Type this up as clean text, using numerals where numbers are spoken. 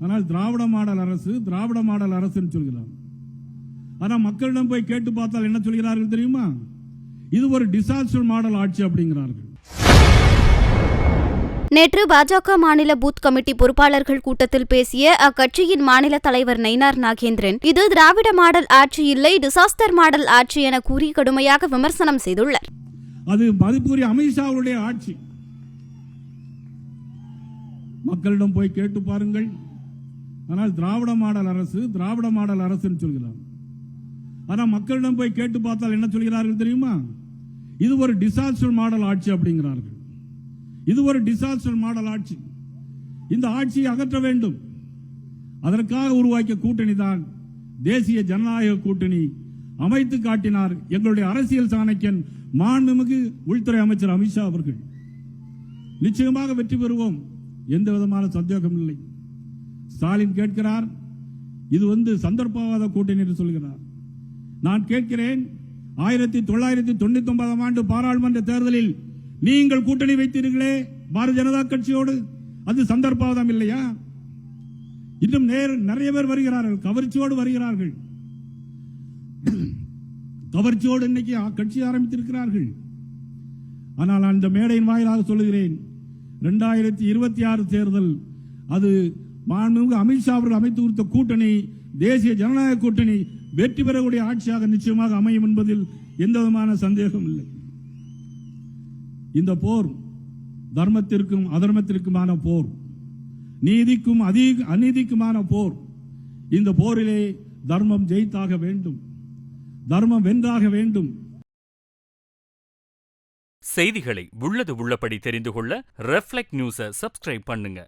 ஆனால் திராவிட மாடல் அரசுன்னு சொல்கிறார். ஆனால் மக்களிடம் போய் கேட்டு பார்த்தால் என்ன சொல்கிறார்கள் தெரியுமா? இது ஒரு டிசாஸ்டர் மாடல் ஆட்சி அப்படிங்கிறார்கள். நேற்று பாஜக மாநில பூத் கமிட்டி பொறுப்பாளர்கள் கூட்டத்தில் பேசிய அக்கட்சியின் மாநில தலைவர் நயினார் நாகேந்திரன், இது திராவிட மாடல் ஆட்சி இல்லை, டிசாஸ்டர் மாடல் ஆட்சி என கூறி கடுமையாக விமர்சனம் செய்துள்ளார். அது மதிப்புரிய அமித்ஷாவுடைய ஆட்சி. மக்களிடம் போய் கேட்டு பாருங்கள். ஆனால் திராவிட மாடல் அரசுன்னு சொல்கிறார். ஆனால் மக்களிடம் போய் கேட்டு பார்த்தால் என்ன சொல்கிறார்கள் தெரியுமா? இது ஒரு டிசாஸ்டர் மாடல் ஆட்சி அப்படிங்கிறார்கள். இது ஒரு டிசாஸ்டர் மாடல் ஆட்சி. இந்த ஆட்சியை அகற்ற வேண்டும். அதற்காக உருவாக்கிய கூட்டணி தான் தேசிய ஜனநாயக கூட்டணி. அமைத்து காட்டினார் எங்களுடைய அரசியல் சாணக்கியன் மாண்புமிகு உள்துறை அமைச்சர் அமித்ஷா அவர்கள். நிச்சயமாக வெற்றி பெறுவோம், எந்த விதமான சந்தேகம் இல்லை. ஸ்டாலின் கேட்கிறார், இது சந்தர்ப்பவாத கூட்டணி என்று சொல்கிறார். நான் கேட்கிறேன், 1999 ஆண்டு பாராளுமன்ற தேர்தலில் நீங்கள் கூட்டணி வைத்தீர்களே பாரதிய ஜனதா கட்சியோடு, அது சந்தர்ப்பவாதம் இல்லையா? இன்னும் நிறைய பேர் வருகிறார்கள், கவர்ச்சியோடு வருகிறார்கள். கவர்ச்சியோடு இன்னைக்கு கட்சி ஆரம்பித்திருக்கிறார்கள். ஆனால் அந்த மேடையின் வாயிலாக சொல்லுகிறேன், 2026 தேர்தல் அது மாண்புமிகு அமித்ஷா அவர்கள் அமைத்து கொடுத்த கூட்டணி, தேசிய ஜனநாயக கூட்டணி வெற்றி பெறக்கூடிய ஆட்சியாக நிச்சயமாக அமையும் என்பதில் எந்த விதமான சந்தேகம் இல்லை. இந்த போர் தர்மத்திற்கும் அதர்மத்திற்குமான போர், நீதிக்கும் அநீதிக்குமான போர். இந்த போரிலே தர்மம் ஜெயித்தாக வேண்டும், தர்மம் வென்றாக வேண்டும். செய்திகளை உள்ளது உள்ளபடி தெரிந்து கொள்ள ரெஃப்ளெக்ட் நியூஸை சப்ஸ்கிரைப் பண்ணுங்க.